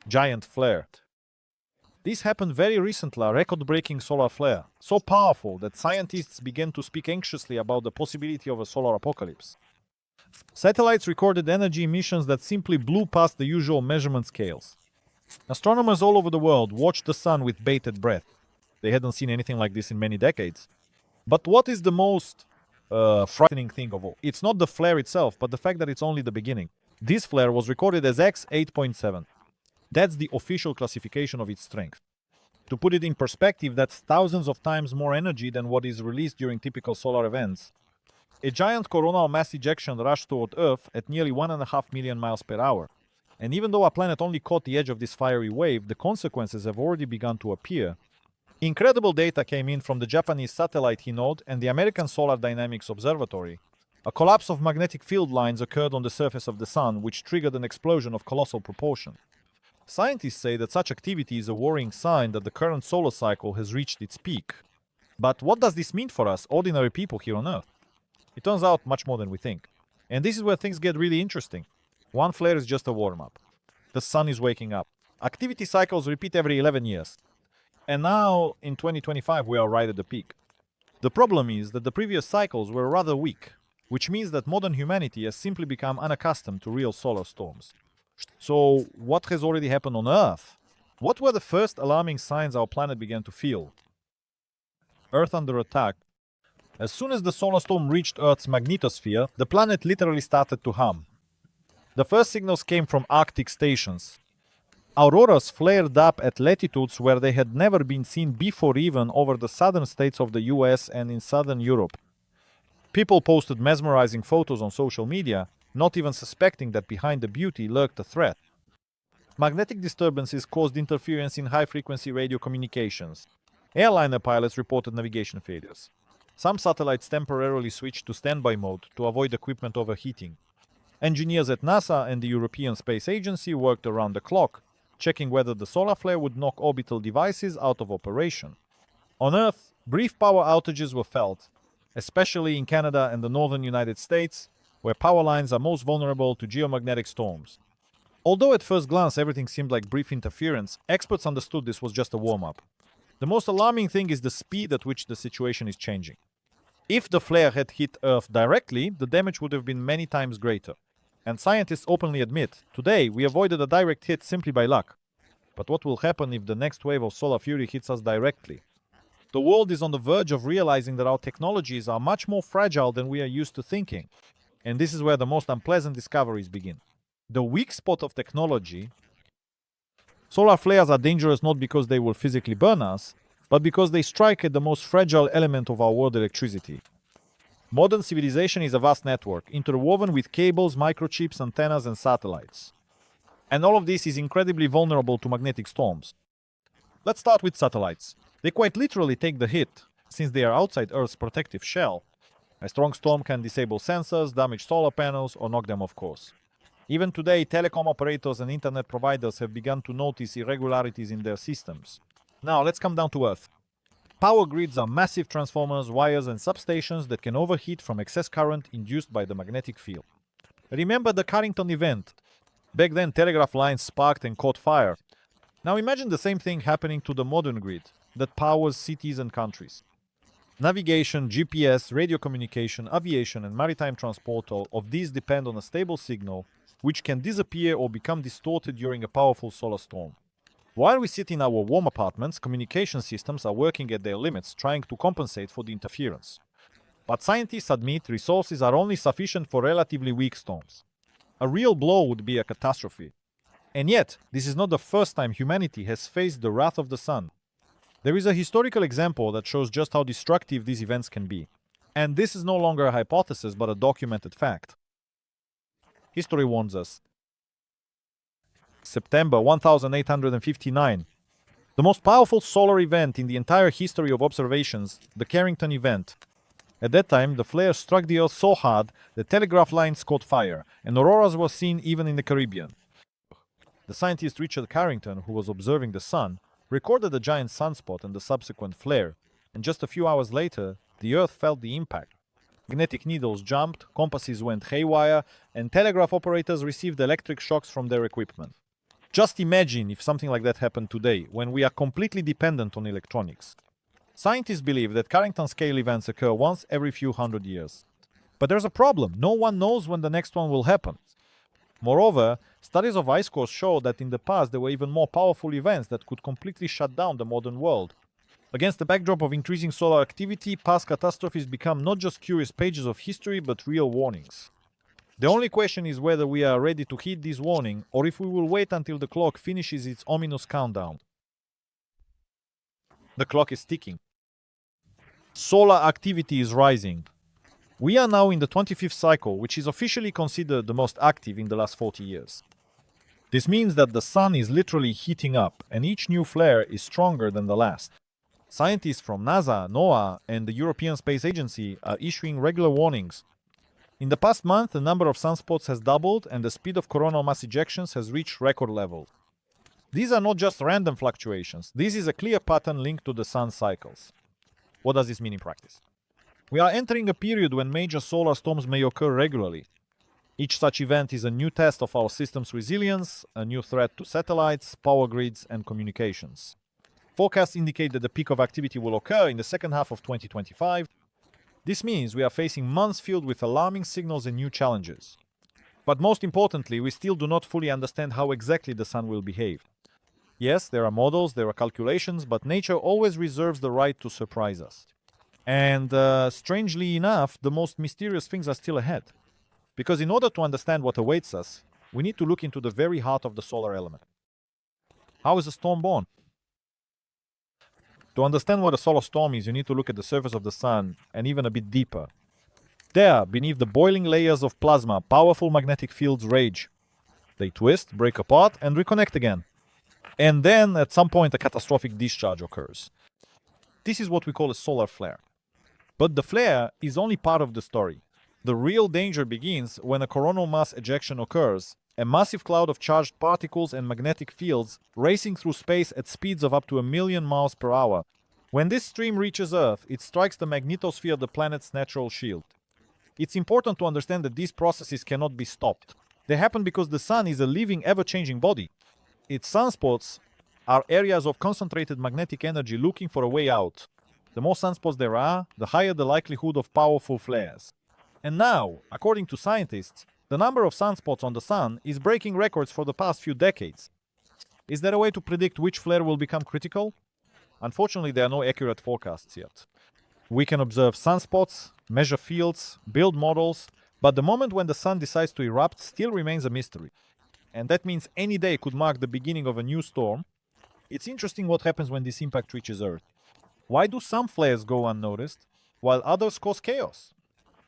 giant flare. This happened very recently, a record-breaking solar flare, so powerful that scientists began to speak anxiously about the possibility of a solar apocalypse. Satellites recorded energy emissions that simply blew past the usual measurement scales. Astronomers all over the world watched the sun with bated breath. They hadn't seen anything like this in many decades. But what is the most frightening thing of all? It's not the flare itself, but the fact that it's only the beginning. This flare was recorded as X8.7. That's the official classification of its strength. To put it in perspective, that's thousands of times more energy than what is released during typical solar events. A giant coronal mass ejection rushed toward Earth at nearly 1.5 million miles per hour. And even though our planet only caught the edge of this fiery wave, the consequences have already begun to appear. Incredible data came in from the Japanese satellite Hinode and the American Solar Dynamics Observatory. A collapse of magnetic field lines occurred on the surface of the sun, which triggered an explosion of colossal proportion. Scientists say that such activity is a worrying sign that the current solar cycle has reached its peak. But what does this mean for us, ordinary people here on Earth? It turns out much more than we think. And this is where things get really interesting. One flare is just a warm-up. The sun is waking up. Activity cycles repeat every 11 years. And now, in 2025, we are right at the peak. The problem is that the previous cycles were rather weak, which means that modern humanity has simply become unaccustomed to real solar storms. So, what has already happened on Earth? What were the first alarming signs our planet began to feel? Earth under attack. As soon as the solar storm reached Earth's magnetosphere, the planet literally started to hum. The first signals came from Arctic stations. Auroras flared up at latitudes where they had never been seen before, even over the southern states of the US and in southern Europe. People posted mesmerizing photos on social media, not even suspecting that behind the beauty lurked a threat. Magnetic disturbances caused interference in high-frequency radio communications. Airliner pilots reported navigation failures. Some satellites temporarily switched to standby mode to avoid equipment overheating. Engineers at NASA and the European Space Agency worked around the clock, checking whether the solar flare would knock orbital devices out of operation. On Earth, brief power outages were felt, especially in Canada and the northern United States, where power lines are most vulnerable to geomagnetic storms. Although at first glance everything seemed like brief interference, experts understood this was just a warm-up. The most alarming thing is the speed at which the situation is changing. If the flare had hit Earth directly, the damage would have been many times greater. And scientists openly admit, today we avoided a direct hit simply by luck. But what will happen if the next wave of solar fury hits us directly? The world is on the verge of realizing that our technologies are much more fragile than we are used to thinking. And this is where the most unpleasant discoveries begin. The weak spot of technology. Solar flares are dangerous not because they will physically burn us, but because they strike at the most fragile element of our world, electricity. Modern civilization is a vast network, interwoven with cables, microchips, antennas, and satellites. And all of this is incredibly vulnerable to magnetic storms. Let's start with satellites. They quite literally take the hit, since they are outside Earth's protective shell. A strong storm can disable sensors, damage solar panels, or knock them off course. Even today, telecom operators and internet providers have begun to notice irregularities in their systems. Now, let's come down to Earth. Power grids are massive transformers, wires, and substations that can overheat from excess current induced by the magnetic field. Remember the Carrington event? Back then, telegraph lines sparked and caught fire. Now imagine the same thing happening to the modern grid that powers cities and countries. Navigation, GPS, radio communication, aviation, and maritime transport, all of these depend on a stable signal, which can disappear or become distorted during a powerful solar storm. While we sit in our warm apartments, communication systems are working at their limits, trying to compensate for the interference. But scientists admit resources are only sufficient for relatively weak storms. A real blow would be a catastrophe. And yet, this is not the first time humanity has faced the wrath of the sun. There is a historical example that shows just how destructive these events can be. And this is no longer a hypothesis, but a documented fact. History warns us. September 1859. The most powerful solar event in the entire history of observations, the Carrington event. At that time, the flare struck the Earth so hard that telegraph lines caught fire, and auroras were seen even in the Caribbean. The scientist Richard Carrington, who was observing the sun, recorded the giant sunspot and the subsequent flare, and just a few hours later, the Earth felt the impact. Magnetic needles jumped, compasses went haywire, and telegraph operators received electric shocks from their equipment. Just imagine if something like that happened today, when we are completely dependent on electronics. Scientists believe that Carrington-scale events occur once every few hundred years. But there's a problem. No one knows when the next one will happen. Moreover, studies of ice cores show that in the past there were even more powerful events that could completely shut down the modern world. Against the backdrop of increasing solar activity, past catastrophes become not just curious pages of history but real warnings. The only question is whether we are ready to heed this warning or if we will wait until the clock finishes its ominous countdown. The clock is ticking. Solar activity is rising. We are now in the 25th cycle, which is officially considered the most active in the last 40 years. This means that the sun is literally heating up, and each new flare is stronger than the last. Scientists from NASA, NOAA, and the European Space Agency are issuing regular warnings. In the past month, the number of sunspots has doubled, and the speed of coronal mass ejections has reached record levels. These are not just random fluctuations. This is a clear pattern linked to the sun's cycles. What does this mean in practice? We are entering a period when major solar storms may occur regularly. Each such event is a new test of our system's resilience, a new threat to satellites, power grids, and communications. Forecasts indicate that the peak of activity will occur in the second half of 2025. This means we are facing months filled with alarming signals and new challenges. But most importantly, we still do not fully understand how exactly the sun will behave. Yes, there are models, there are calculations, but nature always reserves the right to surprise us. And strangely enough, the most mysterious things are still ahead. Because in order to understand what awaits us, we need to look into the very heart of the solar element. How is a storm born? To understand what a solar storm is, you need to look at the surface of the sun and even a bit deeper. There, beneath the boiling layers of plasma, powerful magnetic fields rage. They twist, break apart, and reconnect again. And then, at some point, a catastrophic discharge occurs. This is what we call a solar flare. But the flare is only part of the story. The real danger begins when a coronal mass ejection occurs, a massive cloud of charged particles and magnetic fields racing through space at speeds of up to 1,000,000 miles per hour. When this stream reaches Earth, it strikes the magnetosphere, the planet's natural shield. It's important to understand that these processes cannot be stopped. They happen because the sun is a living, ever-changing body. Its sunspots are areas of concentrated magnetic energy looking for a way out. The more sunspots there are, the higher the likelihood of powerful flares. And now, according to scientists, the number of sunspots on the sun is breaking records for the past few decades. Is there a way to predict which flare will become critical? Unfortunately, there are no accurate forecasts yet. We can observe sunspots, measure fields, build models, but the moment when the sun decides to erupt still remains a mystery. And that means any day could mark the beginning of a new storm. It's interesting what happens when this impact reaches Earth. Why do some flares go unnoticed, while others cause chaos?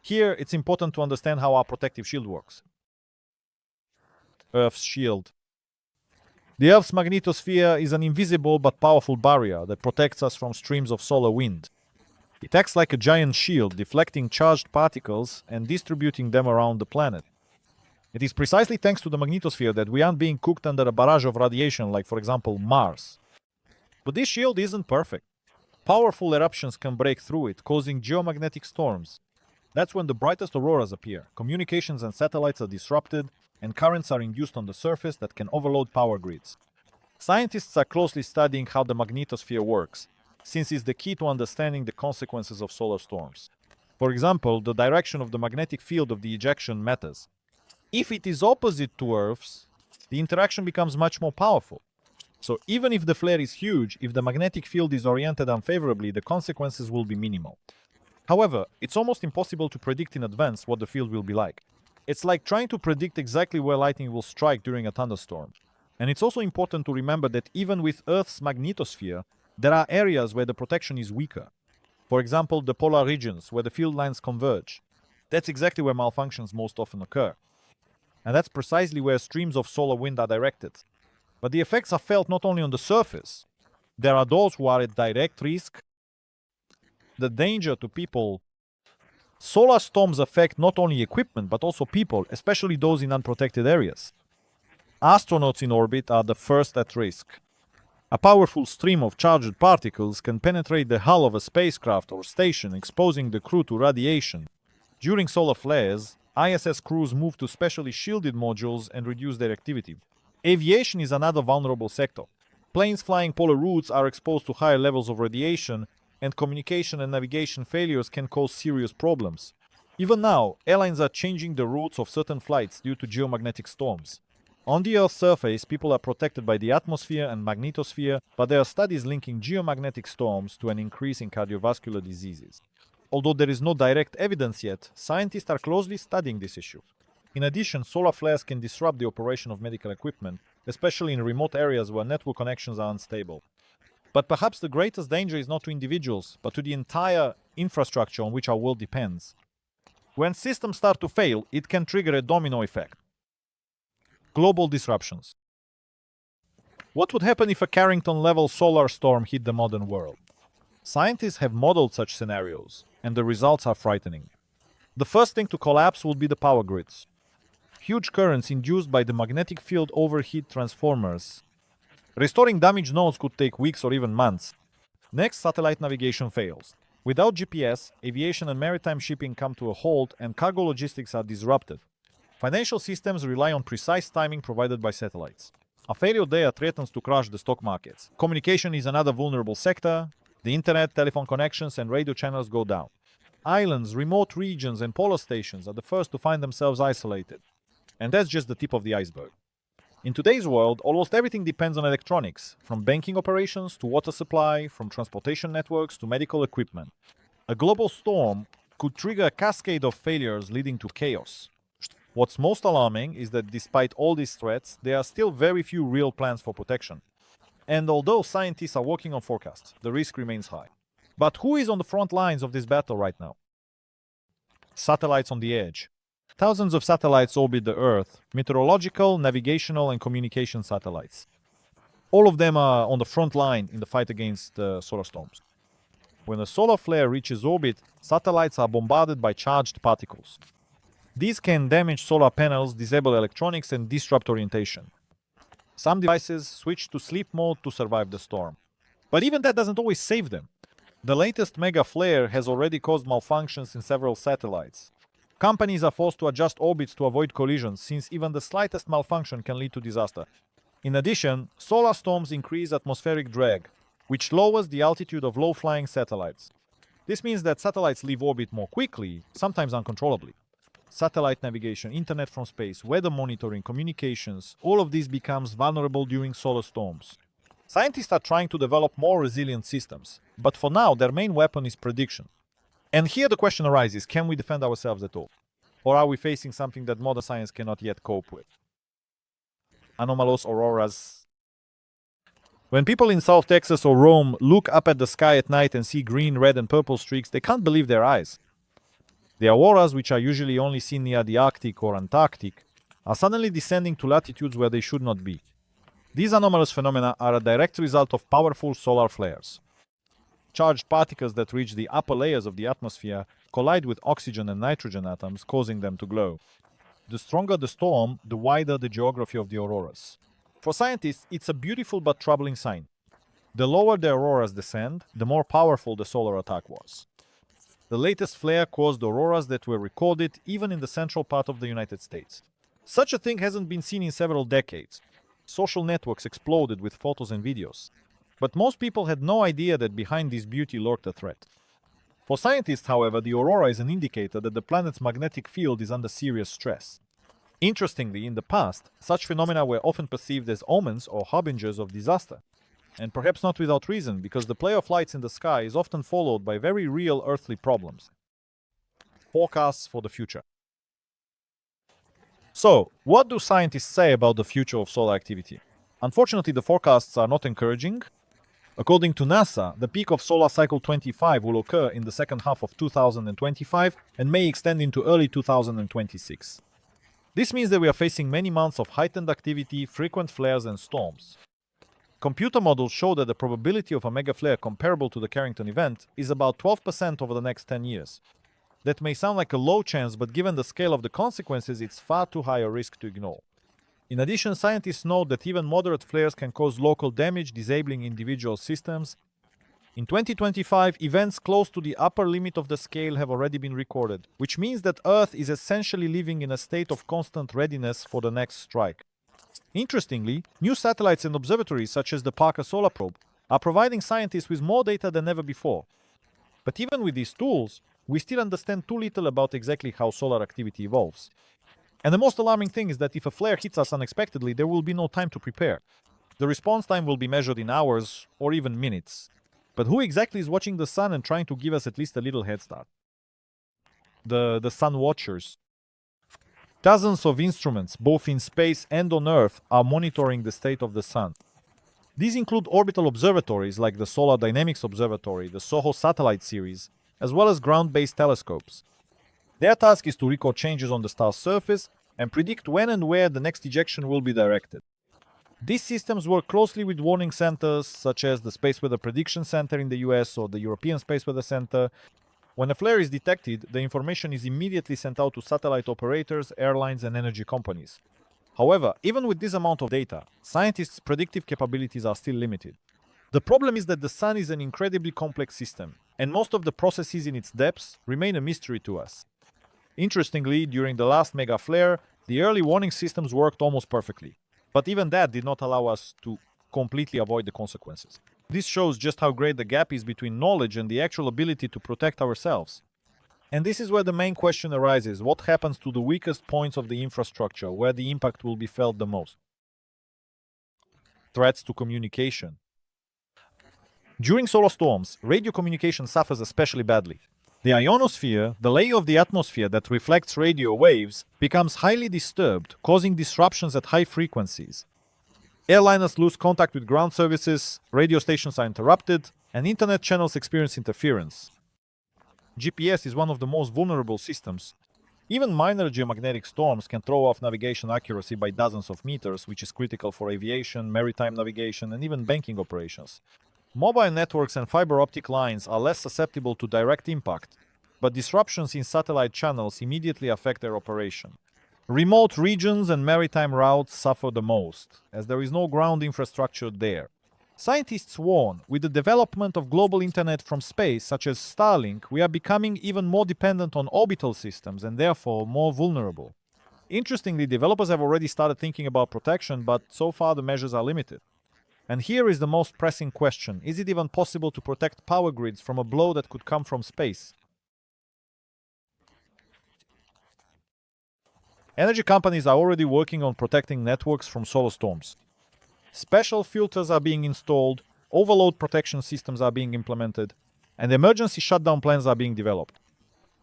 Here, it's important to understand how our protective shield works. Earth's shield. The Earth's magnetosphere is an invisible but powerful barrier that protects us from streams of solar wind. It acts like a giant shield, deflecting charged particles and distributing them around the planet. It is precisely thanks to the magnetosphere that we aren't being cooked under a barrage of radiation like, for example, Mars. But this shield isn't perfect. Powerful eruptions can break through it, causing geomagnetic storms. That's when the brightest auroras appear, communications and satellites are disrupted, and currents are induced on the surface that can overload power grids. Scientists are closely studying how the magnetosphere works, since it's the key to understanding the consequences of solar storms. For example, the direction of the magnetic field of the ejection matters. If it is opposite to Earth's, the interaction becomes much more powerful. So even if the flare is huge, if the magnetic field is oriented unfavorably, the consequences will be minimal. However, it's almost impossible to predict in advance what the field will be like. It's like trying to predict exactly where lightning will strike during a thunderstorm. And it's also important to remember that even with Earth's magnetosphere, there are areas where the protection is weaker. For example, the polar regions, where the field lines converge. That's exactly where malfunctions most often occur. And that's precisely where streams of solar wind are directed. But the effects are felt not only on the surface. There are those who are at direct risk. The danger to people. Solar storms affect not only equipment but also people, especially those in unprotected areas. Astronauts in orbit are the first at risk. A powerful stream of charged particles can penetrate the hull of a spacecraft or station, exposing the crew to radiation. During solar flares, ISS crews move to specially shielded modules and reduce their activity. Aviation is another vulnerable sector. Planes flying polar routes are exposed to higher levels of radiation, and communication and navigation failures can cause serious problems. Even now, airlines are changing the routes of certain flights due to geomagnetic storms. On the Earth's surface, people are protected by the atmosphere and magnetosphere, but there are studies linking geomagnetic storms to an increase in cardiovascular diseases. Although there is no direct evidence yet, scientists are closely studying this issue. In addition, solar flares can disrupt the operation of medical equipment, especially in remote areas where network connections are unstable. But perhaps the greatest danger is not to individuals, but to the entire infrastructure on which our world depends. When systems start to fail, it can trigger a domino effect. Global disruptions. What would happen if a Carrington-level solar storm hit the modern world? Scientists have modeled such scenarios, and the results are frightening. The first thing to collapse would be the power grids. Huge currents induced by the magnetic field overheat transformers. Restoring damaged nodes could take weeks or even months. Next, satellite navigation fails. Without GPS, aviation and maritime shipping come to a halt and cargo logistics are disrupted. Financial systems rely on precise timing provided by satellites. A failure there threatens to crush the stock markets. Communication is another vulnerable sector. The internet, telephone connections, and radio channels go down. Islands, remote regions, and polar stations are the first to find themselves isolated. And that's just the tip of the iceberg. In today's world, almost everything depends on electronics, from banking operations to water supply, from transportation networks to medical equipment. A global storm could trigger a cascade of failures leading to chaos. What's most alarming is that despite all these threats, there are still very few real plans for protection. And although scientists are working on forecasts, the risk remains high. But who is on the front lines of this battle right now? Satellites on the edge. Thousands of satellites orbit the Earth, meteorological, navigational, and communication satellites. All of them are on the front line in the fight against solar storms. When a solar flare reaches orbit, satellites are bombarded by charged particles. These can damage solar panels, disable electronics, and disrupt orientation. Some devices switch to sleep mode to survive the storm. But even that doesn't always save them. The latest mega flare has already caused malfunctions in several satellites. Companies are forced to adjust orbits to avoid collisions, since even the slightest malfunction can lead to disaster. In addition, solar storms increase atmospheric drag, which lowers the altitude of low-flying satellites. This means that satellites leave orbit more quickly, sometimes uncontrollably. Satellite navigation, internet from space, weather monitoring, communications, all of this becomes vulnerable during solar storms. Scientists are trying to develop more resilient systems, but for now their main weapon is prediction. And here the question arises, can we defend ourselves at all? Or are we facing something that modern science cannot yet cope with? Anomalous auroras. When people in South Texas or Rome look up at the sky at night and see green, red, and purple streaks, they can't believe their eyes. The auroras, which are usually only seen near the Arctic or Antarctic, are suddenly descending to latitudes where they should not be. These anomalous phenomena are a direct result of powerful solar flares. Charged particles that reach the upper layers of the atmosphere collide with oxygen and nitrogen atoms, causing them to glow. The stronger the storm, the wider the geography of the auroras. For scientists, it's a beautiful but troubling sign. The lower the auroras descend, the more powerful the solar attack was. The latest flare caused auroras that were recorded even in the central part of the United States. Such a thing hasn't been seen in several decades. Social networks exploded with photos and videos. But most people had no idea that behind this beauty lurked a threat. For scientists, however, the aurora is an indicator that the planet's magnetic field is under serious stress. Interestingly, in the past, such phenomena were often perceived as omens or harbingers of disaster. And perhaps not without reason, because the play of lights in the sky is often followed by very real earthly problems. Forecasts for the future. So, what do scientists say about the future of solar activity? Unfortunately, the forecasts are not encouraging. According to NASA, the peak of solar cycle 25 will occur in the second half of 2025 and may extend into early 2026. This means that we are facing many months of heightened activity, frequent flares, and storms. Computer models show that the probability of a mega flare comparable to the Carrington event is about 12% over the next 10 years. That may sound like a low chance, but given the scale of the consequences, it's far too high a risk to ignore. In addition, scientists note that even moderate flares can cause local damage, disabling individual systems. In 2025, events close to the upper limit of the scale have already been recorded, which means that Earth is essentially living in a state of constant readiness for the next strike. Interestingly, new satellites and observatories such as the Parker Solar Probe are providing scientists with more data than ever before. But even with these tools, we still understand too little about exactly how solar activity evolves. And the most alarming thing is that if a flare hits us unexpectedly, there will be no time to prepare. The response time will be measured in hours or even minutes. But who exactly is watching the sun and trying to give us at least a little head start? The sun watchers. Dozens of instruments, both in space and on Earth, are monitoring the state of the sun. These include orbital observatories like the Solar Dynamics Observatory, the SOHO satellite series, as well as ground-based telescopes. Their task is to record changes on the star's surface and predict when and where the next ejection will be directed. These systems work closely with warning centers such as the Space Weather Prediction Center in the US or the European Space Weather Center. When a flare is detected, the information is immediately sent out to satellite operators, airlines, and energy companies. However, even with this amount of data, scientists' predictive capabilities are still limited. The problem is that the sun is an incredibly complex system, and most of the processes in its depths remain a mystery to us. Interestingly, during the last mega flare, the early warning systems worked almost perfectly. But even that did not allow us to completely avoid the consequences. This shows just how great the gap is between knowledge and the actual ability to protect ourselves. And this is where the main question arises: what happens to the weakest points of the infrastructure, where the impact will be felt the most? Threats to communication. During solar storms, radio communication suffers especially badly. The ionosphere, the layer of the atmosphere that reflects radio waves, becomes highly disturbed, causing disruptions at high frequencies. Airliners lose contact with ground services, radio stations are interrupted, and internet channels experience interference. GPS is one of the most vulnerable systems. Even minor geomagnetic storms can throw off navigation accuracy by dozens of meters, which is critical for aviation, maritime navigation, and even banking operations. Mobile networks and fiber optic lines are less susceptible to direct impact, but disruptions in satellite channels immediately affect their operation. Remote regions and maritime routes suffer the most, as there is no ground infrastructure there. Scientists warn, with the development of global internet from space, such as Starlink, we are becoming even more dependent on orbital systems and therefore more vulnerable. Interestingly, developers have already started thinking about protection, but so far the measures are limited. And here is the most pressing question: is it even possible to protect power grids from a blow that could come from space? Energy companies are already working on protecting networks from solar storms. Special filters are being installed, overload protection systems are being implemented, and emergency shutdown plans are being developed.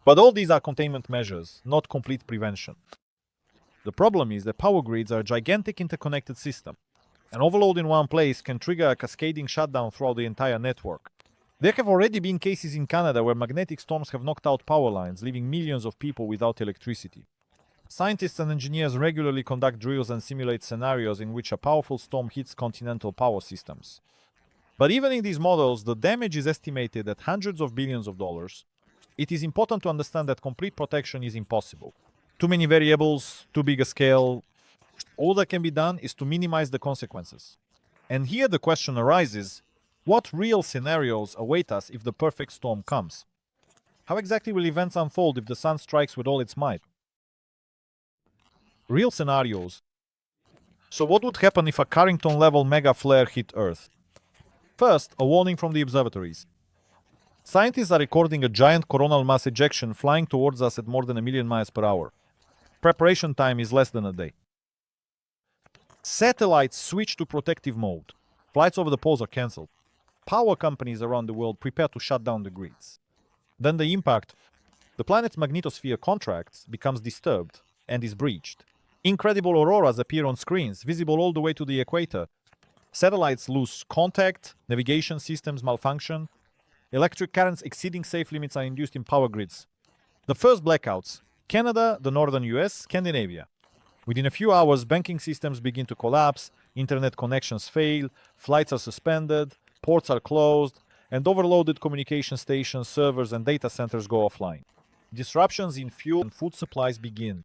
But all these are containment measures, not complete prevention. The problem is that power grids are a gigantic interconnected system. An overload in one place can trigger a cascading shutdown throughout the entire network. There have already been cases in Canada where magnetic storms have knocked out power lines, leaving millions of people without electricity. Scientists and engineers regularly conduct drills and simulate scenarios in which a powerful storm hits continental power systems. But even in these models, the damage is estimated at hundreds of billions of dollars. It is important to understand that complete protection is impossible. Too many variables, too big a scale. All that can be done is to minimize the consequences. And here the question arises: what real scenarios await us if the perfect storm comes? How exactly will events unfold if the sun strikes with all its might? Real scenarios. So what would happen if a Carrington-level mega flare hit Earth? First, a warning from the observatories. Scientists are recording a giant coronal mass ejection flying towards us at more than 1,000,000 miles per hour. Preparation time is less than a day. Satellites switch to protective mode. Flights over the poles are cancelled. Power companies around the world prepare to shut down the grids. Then the impact. The planet's magnetosphere contracts, becomes disturbed, and is breached. Incredible auroras appear on screens, visible all the way to the equator. Satellites lose contact, navigation systems malfunction. Electric currents exceeding safe limits are induced in power grids. The first blackouts: Canada, the northern US, Scandinavia. Within a few hours, banking systems begin to collapse, internet connections fail, flights are suspended, ports are closed, and overloaded communication stations, servers, and data centers go offline. Disruptions in fuel and food supplies begin.